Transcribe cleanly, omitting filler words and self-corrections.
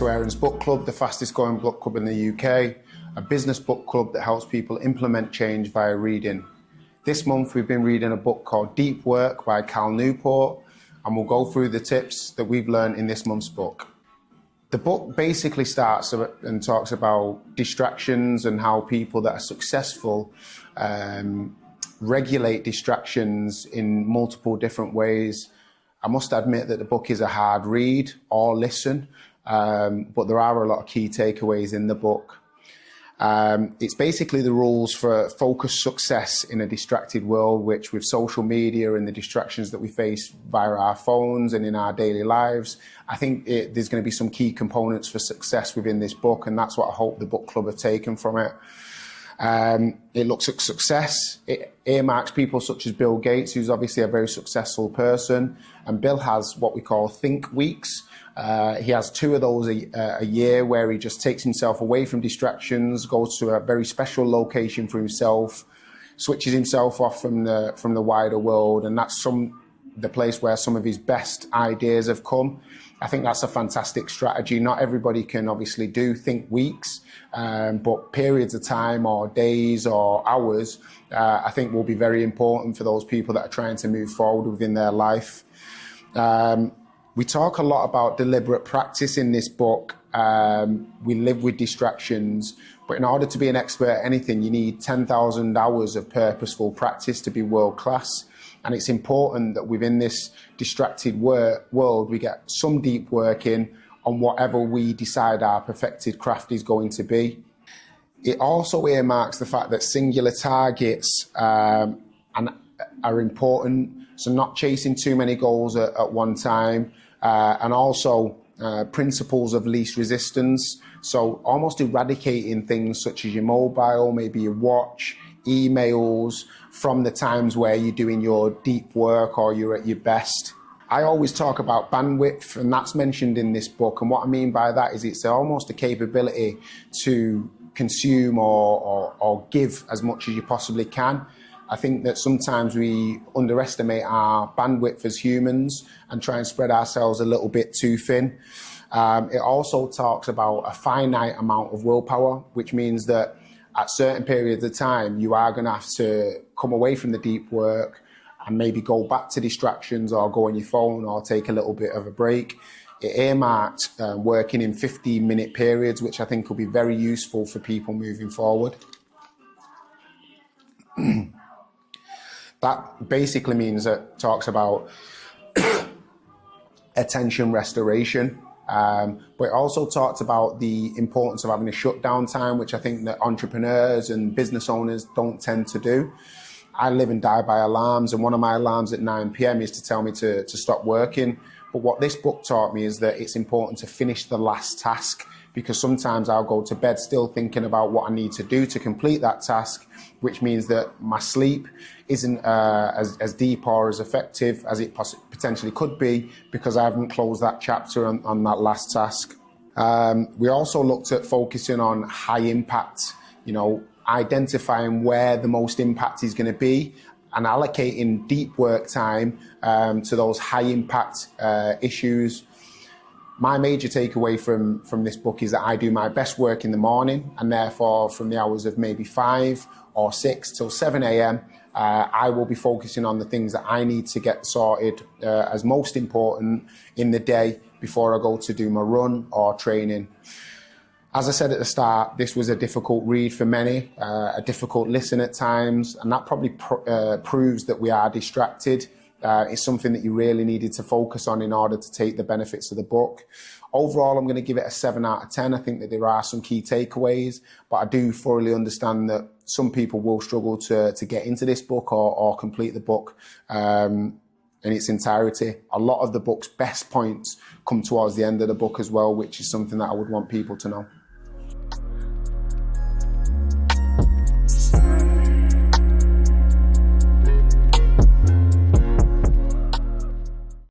to Aaron's Book Club, the fastest growing book club in the UK, a business book club that helps people implement change via reading. This month we've been reading a book called Deep Work by Cal Newport, and we'll go through the tips that we've learned in this month's book. The book basically starts and talks about distractions and how people that are successful regulate distractions in multiple different ways. I must admit that the book is a hard read or listen, but there are a lot of key takeaways in the book. It's basically the rules for focused success in a distracted world, which with social media and the distractions that we face via our phones and in our daily lives, I think there's going to be some key components for success within this book, and that's what I hope the book club have taken from it. It looks at success. It earmarks people such as Bill Gates, who's obviously a very successful person, and Bill has what we call think weeks. He has 2 of those a year where he just takes himself away from distractions, goes to a very special location for himself, switches himself off from the wider world, and that's the place where some of his best ideas have come. I think that's a fantastic strategy. Not everybody can obviously do think weeks, but periods of time or days or hours, I think will be very important for those people that are trying to move forward within their life. We talk a lot about deliberate practice in this book. We live with distractions, but in order to be an expert at anything, you need 10,000 hours of purposeful practice to be world class. And it's important that within this distracted world, we get some deep work in on whatever we decide our perfected craft is going to be. It also earmarks the fact that singular targets are important, so not chasing too many goals at one time, and also principles of least resistance, so almost eradicating things such as your mobile, maybe your watch, emails, from the times where you're doing your deep work or you're at your best. I always talk about bandwidth, and that's mentioned in this book, and what I mean by that is it's almost a capability to consume or give as much as you possibly can. I think that sometimes we underestimate our bandwidth as humans and try and spread ourselves a little bit too thin. It also talks about a finite amount of willpower, which means that at certain periods of time, you are going to have to come away from the deep work and maybe go back to distractions or go on your phone or take a little bit of a break. It earmarked working in 15-minute periods, which I think will be very useful for people moving forward. That basically means it talks about attention restoration. But it also talked about the importance of having a shutdown time, which I think that entrepreneurs and business owners don't tend to do. I live and die by alarms, and one of my alarms at 9 p.m. is to tell me to stop working. But what this book taught me is that it's important to finish the last task, because sometimes I'll go to bed still thinking about what I need to do to complete that task, which means that my sleep isn't as deep or as effective as it potentially could be, because I haven't closed that chapter on that last task. We also looked at focusing on high impact, identifying where the most impact is going to be and allocating deep work time to those high impact issues. My major takeaway from this book is that I do my best work in the morning, and therefore from the hours of maybe 5 or 6 till 7 a.m, I will be focusing on the things that I need to get sorted as most important in the day before I go to do my run or training. As I said at the start, this was a difficult read for many, a difficult listen at times, and that probably proves that we are distracted. It's something that you really needed to focus on in order to take the benefits of the book. Overall, I'm going to give it a 7 out of 10. I think that there are some key takeaways, but I do thoroughly understand that some people will struggle to get into this book or complete the book in its entirety. A lot of the book's best points come towards the end of the book as well, which is something that I would want people to know.